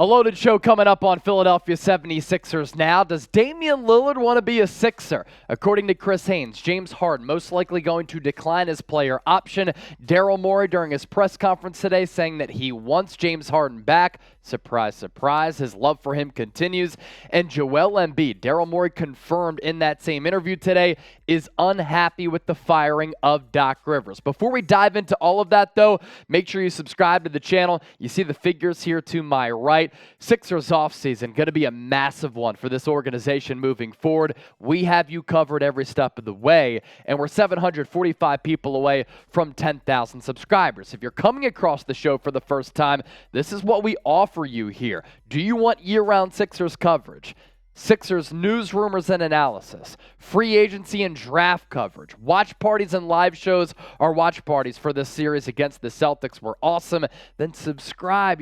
A loaded show coming up on Philadelphia 76ers now. Does Damian Lillard want to be a Sixer? According to Chris Haynes, James Harden most likely going to decline his player option. Daryl Morey during his press conference today saying that he wants James Harden back. Surprise, surprise. His love for him continues. And Joel Embiid, Daryl Morey confirmed in that same interview today, is unhappy with the firing of Doc Rivers. Before we dive into all of that, though, make sure you subscribe to the channel. You see the figures here to my right. Sixers offseason, going to be a massive one for this organization moving forward. We have you covered every step of the way, and we're 745 people away from 10,000 subscribers. If you're coming across the show for the first time, this is what we offer you here. Do you want year-round Sixers coverage? Sixers news, rumors, and analysis, free agency and draft coverage, watch parties and live shows. Our watch parties for this series against the Celtics were awesome. Then subscribe,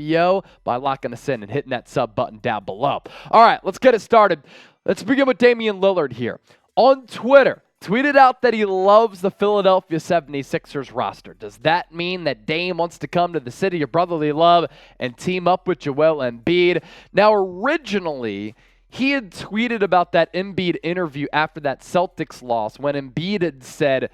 by locking us in and hitting that sub button down below. All right, let's get it started. Let's begin with Damian Lillard here. On Twitter, tweeted out that he loves the Philadelphia 76ers roster. Does that mean that Dame wants to come to the city of brotherly love and team up with Joel Embiid? Now, originally, he had tweeted about that Embiid interview after that Celtics loss when Embiid had said,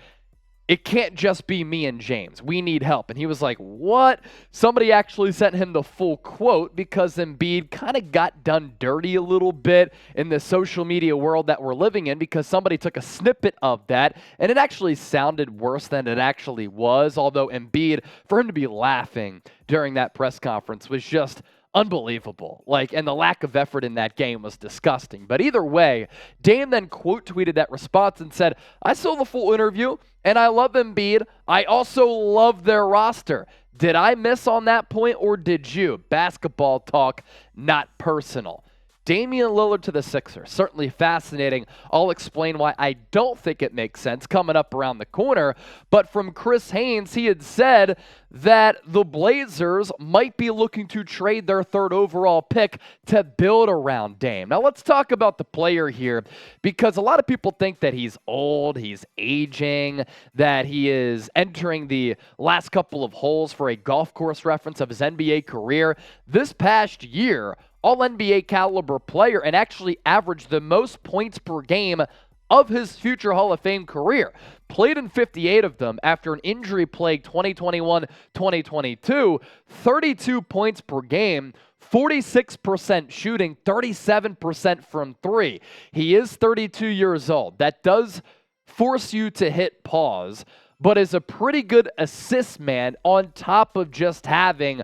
"It can't just be me and James. We need help." And he was like, what? Somebody actually sent him the full quote because Embiid kind of got done dirty a little bit in the social media world that we're living in because somebody took a snippet of that, and it actually sounded worse than it actually was, although Embiid, for him to be laughing during that press conference was just unbelievable. And the lack of effort in that game was disgusting. But either way, Dame then quote tweeted that response and said, "I saw the full interview, and I love Embiid. I also love their roster. Did I miss on that point, or did you?" Basketball talk, not personal. Damian Lillard to the Sixers, certainly fascinating. I'll explain why I don't think it makes sense coming up around the corner. But from Chris Haynes, he had said that the Blazers might be looking to trade their third overall pick to build around Dame. Now let's talk about the player here, because a lot of people think that he's old, he's aging, that he is entering the last couple of holes for a golf course reference of his NBA career. This past year, All-NBA caliber player, and actually averaged the most points per game of his future Hall of Fame career. Played in 58 of them after an injury-plagued 2021-2022, 32 points per game, 46% shooting, 37% from three. He is 32 years old. That does force you to hit pause, but is a pretty good assist man on top of just having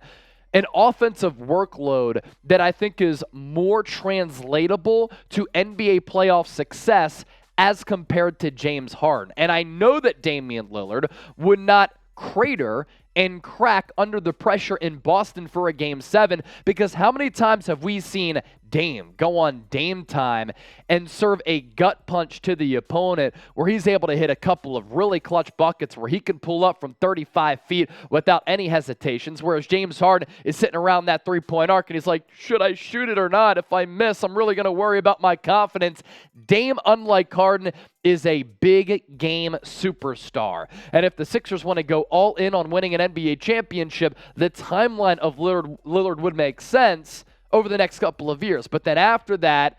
an offensive workload that I think is more translatable to NBA playoff success as compared to James Harden. And I know that Damian Lillard would not crater and crack under the pressure in Boston for a Game 7, because how many times have we seen Dame go on Dame time and serve a gut punch to the opponent where he's able to hit a couple of really clutch buckets where he can pull up from 35 feet without any hesitations, whereas James Harden is sitting around that three-point arc and he's like, should I shoot it or not? If I miss, I'm really going to worry about my confidence. Dame, unlike Harden, is a big game superstar. And if the Sixers want to go all in on winning an NBA championship, the timeline of Lillard would make sense over the next couple of years. But then after that,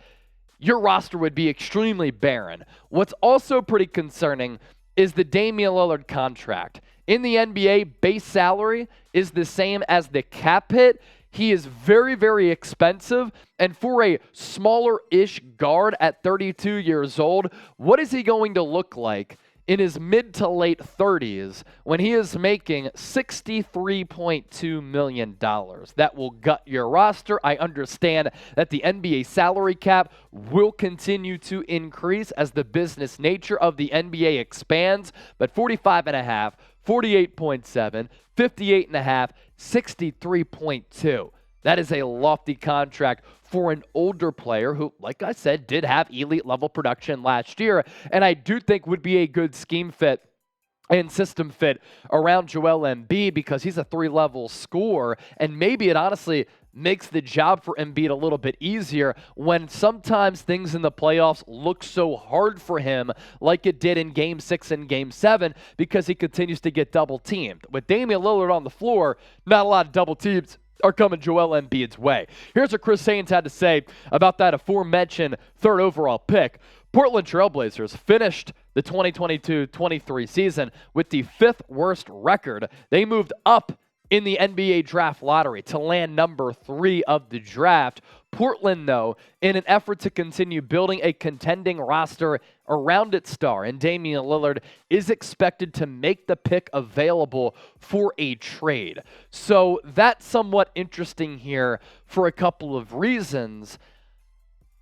your roster would be extremely barren. What's also pretty concerning is the Damian Lillard contract. In the NBA, base salary is the same as the cap hit. He is very, very expensive. And for a smaller-ish guard at 32 years old, what is he going to look like in his mid to late 30s when he is making $63.2 million? That will gut your roster. I understand that the NBA salary cap will continue to increase as the business nature of the NBA expands, but 45.5, 48.7, 58.5, 63.2. That is a lofty contract for an older player who, like I said, did have elite level production last year, and I do think would be a good scheme fit and system fit around Joel Embiid because he's a three-level scorer, and maybe it honestly makes the job for Embiid a little bit easier when sometimes things in the playoffs look so hard for him like it did in Game 6 and Game 7 because he continues to get double-teamed. With Damian Lillard on the floor, not a lot of double teams are coming Joel Embiid's way. Here's what Chris Haynes had to say about that aforementioned third overall pick. Portland Trailblazers finished the 2022-23 season with the 5th worst record. They moved up in the NBA draft lottery to land number 3 of the draft. Portland, though, in an effort to continue building a contending roster around its star, and Damian Lillard, is expected to make the pick available for a trade. So that's somewhat interesting here for a couple of reasons.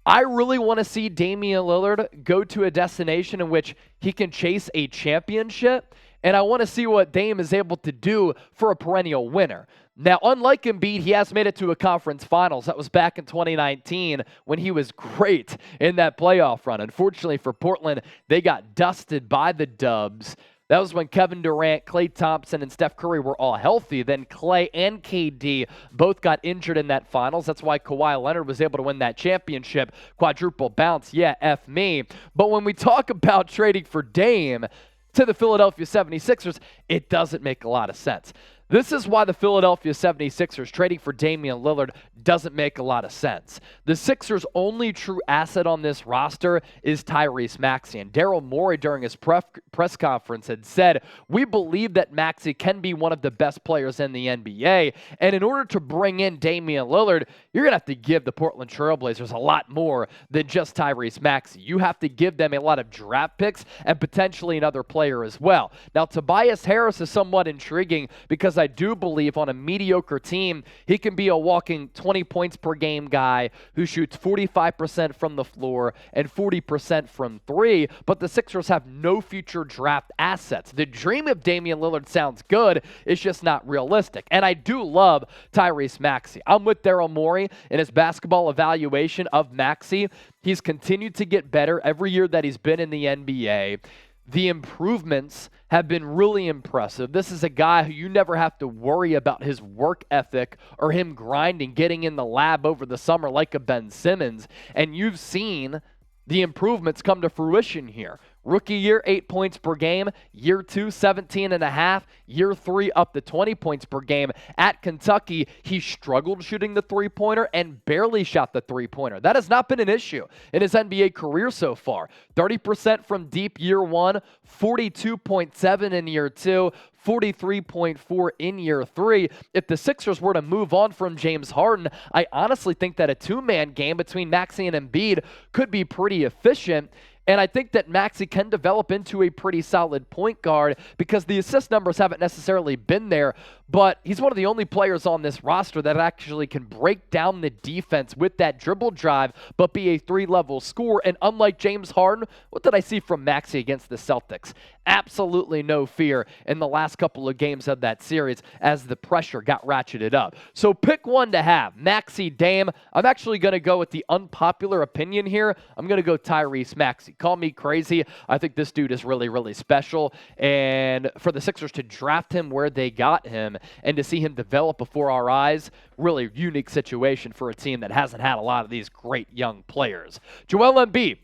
I really want to see Damian Lillard go to a destination in which he can chase a championship, and I want to see what Dame is able to do for a perennial winner. Now, unlike Embiid, he has made it to a conference finals. That was back in 2019 when he was great in that playoff run. Unfortunately for Portland, they got dusted by the Dubs. That was when Kevin Durant, Klay Thompson, and Steph Curry were all healthy. Then Klay and KD both got injured in that finals. That's why Kawhi Leonard was able to win that championship. Quadruple bounce, yeah, F me. But when we talk about trading for Dame to the Philadelphia 76ers, it doesn't make a lot of sense. This is why the Philadelphia 76ers trading for Damian Lillard doesn't make a lot of sense. The Sixers' only true asset on this roster is Tyrese Maxey. And Daryl Morey, during his press conference, had said, "We believe that Maxey can be one of the best players in the NBA. And in order to bring in Damian Lillard, you're going to have to give the Portland Trailblazers a lot more than just Tyrese Maxey. You have to give them a lot of draft picks and potentially another player as well." Now, Tobias Harris is somewhat intriguing because I do believe on a mediocre team, he can be a walking 20 points per game guy who shoots 45% from the floor and 40% from 3, but the Sixers have no future draft assets. The dream of Damian Lillard sounds good, it's just not realistic. And I do love Tyrese Maxey. I'm with Daryl Morey in his basketball evaluation of Maxey. He's continued to get better every year that he's been in the NBA. The improvements have been really impressive. This is a guy who you never have to worry about his work ethic or him grinding, getting in the lab over the summer like a Ben Simmons. And you've seen the improvements come to fruition here. Rookie year, 8 points per game. Year 2, 17.5. Year 3, up to 20 points per game. At Kentucky, he struggled shooting the three-pointer and barely shot the three-pointer. That has not been an issue in his NBA career so far. 30% from deep year 1, 42.7 in year 2, 43.4 in year 3. If the Sixers were to move on from James Harden, I honestly think that a two-man game between Maxey and Embiid could be pretty efficient. And I think that Maxey can develop into a pretty solid point guard because the assist numbers haven't necessarily been there, but he's one of the only players on this roster that actually can break down the defense with that dribble drive, but be a 3-level scorer. And unlike James Harden, what did I see from Maxey against the Celtics? Absolutely no fear in the last couple of games of that series as the pressure got ratcheted up. So pick one to have, Maxey, Dame. I'm actually going to go with the unpopular opinion here. I'm going to go Tyrese Maxey. Call me crazy. I think this dude is really, really special. And for the Sixers to draft him where they got him and to see him develop before our eyes, really unique situation for a team that hasn't had a lot of these great young players. Joel Embiid,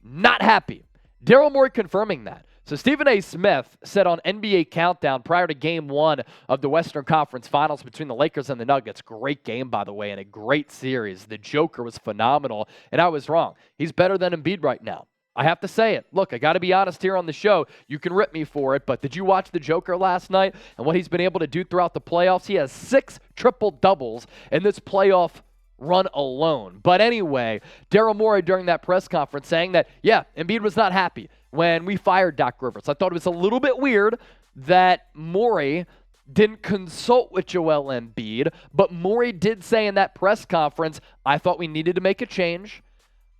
not happy. Daryl Morey confirming that. So Stephen A. Smith said on NBA Countdown prior to Game 1 of the Western Conference Finals between the Lakers and the Nuggets, great game, by the way, and a great series. The Joker was phenomenal, and I was wrong. He's better than Embiid right now. I have to say it. Look, I got to be honest here on the show. You can rip me for it, but did you watch the Joker last night and what he's been able to do throughout the playoffs? He has 6 triple-doubles in this playoff run alone. But anyway, Daryl Morey during that press conference saying that, yeah, Embiid was not happy when we fired Doc Rivers. I thought it was a little bit weird that Morey didn't consult with Joel Embiid, but Morey did say in that press conference, I thought we needed to make a change.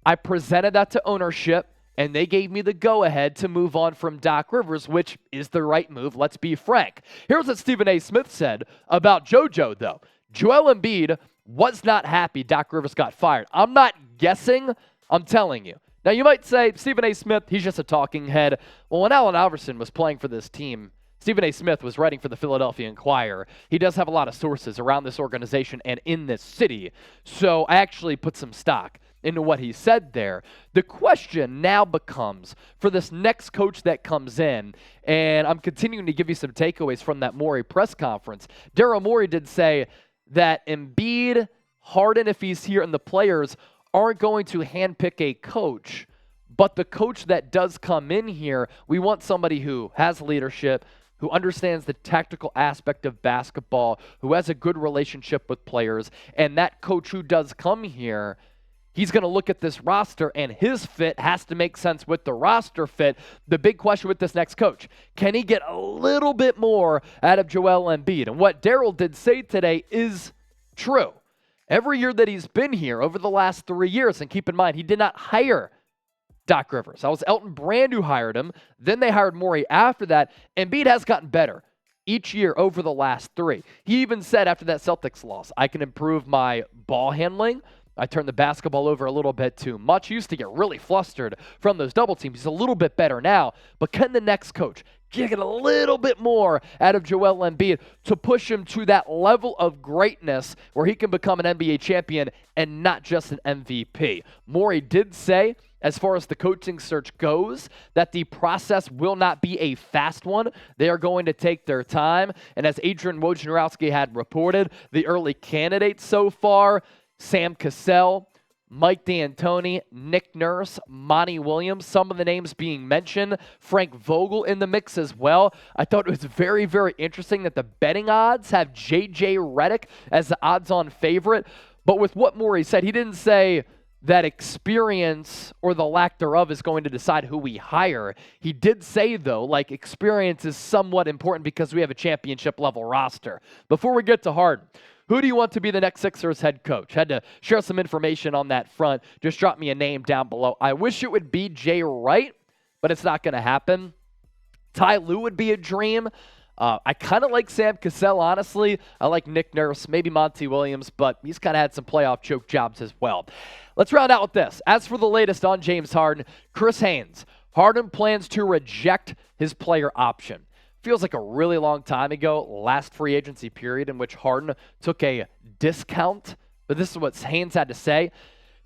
I presented that to ownership, and they gave me the go-ahead to move on from Doc Rivers, which is the right move, let's be frank. Here's what Stephen A. Smith said about JoJo, though. Joel Embiid was not happy Doc Rivers got fired. I'm not guessing, I'm telling you. Now, you might say, Stephen A. Smith, he's just a talking head. Well, when Allen Iverson was playing for this team, Stephen A. Smith was writing for the Philadelphia Inquirer. He does have a lot of sources around this organization and in this city, so I actually put some stock into what he said there. The question now becomes, for this next coach that comes in, and I'm continuing to give you some takeaways from that Morey press conference, Daryl Morey did say that Embiid, Harden, if he's here, and the players aren't going to handpick a coach. But the coach that does come in here, we want somebody who has leadership, who understands the tactical aspect of basketball, who has a good relationship with players. And that coach who does come here, he's going to look at this roster, and his fit has to make sense with the roster fit. The big question with this next coach, can he get a little bit more out of Joel Embiid? And what Daryl did say today is true. Every year that he's been here over the last 3 years, and keep in mind, he did not hire Doc Rivers. That was Elton Brand who hired him. Then they hired Morey after that. Embiid has gotten better each year over the last 3. He even said after that Celtics loss, I can improve my ball handling. I turned the basketball over a little bit too much. He used to get really flustered from those double teams. He's a little bit better now. But can the next coach get a little bit more out of Joel Embiid to push him to that level of greatness where he can become an NBA champion and not just an MVP? Morey did say, as far as the coaching search goes, that the process will not be a fast one. They are going to take their time. And as Adrian Wojnarowski had reported, the early candidates so far, Sam Cassell, Mike D'Antoni, Nick Nurse, Monty Williams, some of the names being mentioned, Frank Vogel in the mix as well. I thought it was very, very interesting that the betting odds have J.J. Redick as the odds-on favorite. But with what Morey said, he didn't say that experience or the lack thereof is going to decide who we hire. He did say, though, like, experience is somewhat important because we have a championship-level roster. Before we get to Harden, who do you want to be the next Sixers head coach? Had to share some information on that front. Just drop me a name down below. I wish it would be Jay Wright, but it's not going to happen. Ty Lue would be a dream. I kind of like Sam Cassell, honestly. I like Nick Nurse, maybe Monty Williams, but he's kind of had some playoff choke jobs as well. Let's round out with this. As for the latest on James Harden, Chris Haynes. Harden plans to reject his player option. Feels like a really long time ago, last free agency period in which Harden took a discount, but this is what Haynes had to say.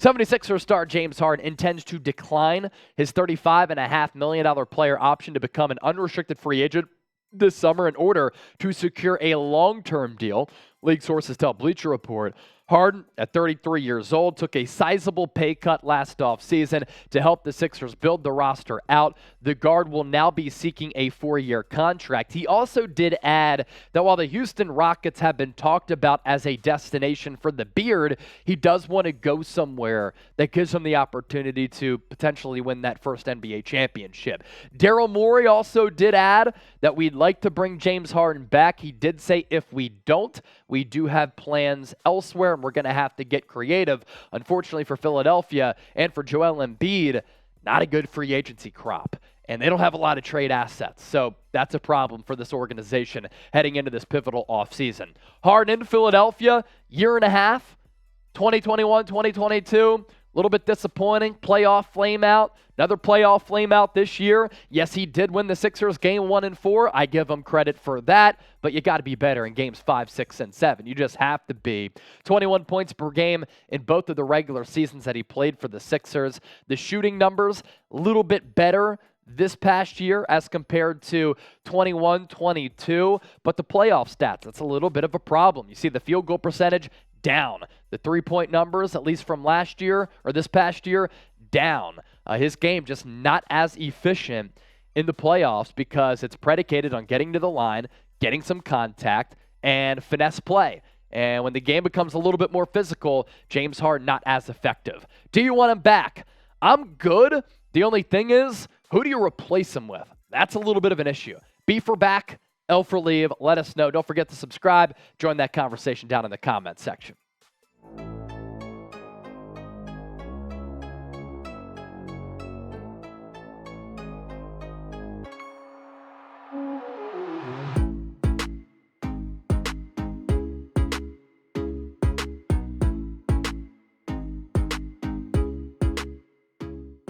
76ers star James Harden intends to decline his $35.5 million player option to become an unrestricted free agent this summer in order to secure a long-term deal. League sources tell Bleacher Report. Harden, at 33 years old, took a sizable pay cut last offseason to help the Sixers build the roster out. The guard will now be seeking a 4-year contract. He also did add that while the Houston Rockets have been talked about as a destination for the beard, he does want to go somewhere that gives him the opportunity to potentially win that first NBA championship. Daryl Morey also did add that we'd like to bring James Harden back. He did say if we don't, we do have plans elsewhere, and we're going to have to get creative. Unfortunately for Philadelphia and for Joel Embiid, not a good free agency crop, and they don't have a lot of trade assets. So that's a problem for this organization heading into this pivotal offseason. Harden in Philadelphia, year and a half, 2021, 2022. A little bit disappointing. Playoff flameout. Another playoff flameout this year. Yes, he did win the Sixers game 1 and 4. I give him credit for that, but you got to be better in games 5, 6, and 7. You just have to be. 21 points per game in both of the regular seasons that he played for the Sixers. The shooting numbers, a little bit better this past year as compared to 21-22, but the playoff stats, that's a little bit of a problem. You see the field goal percentage down. The three-point numbers, at least from last year or this past year, down. His game just not as efficient in the playoffs because it's predicated on getting to the line, getting some contact, and finesse play. And when the game becomes a little bit more physical, James Harden not as effective. Do you want him back? I'm good. The only thing is, who do you replace him with? That's a little bit of an issue. B for back, L for leave. Let us know. Don't forget to subscribe. Join that conversation down in the comments section.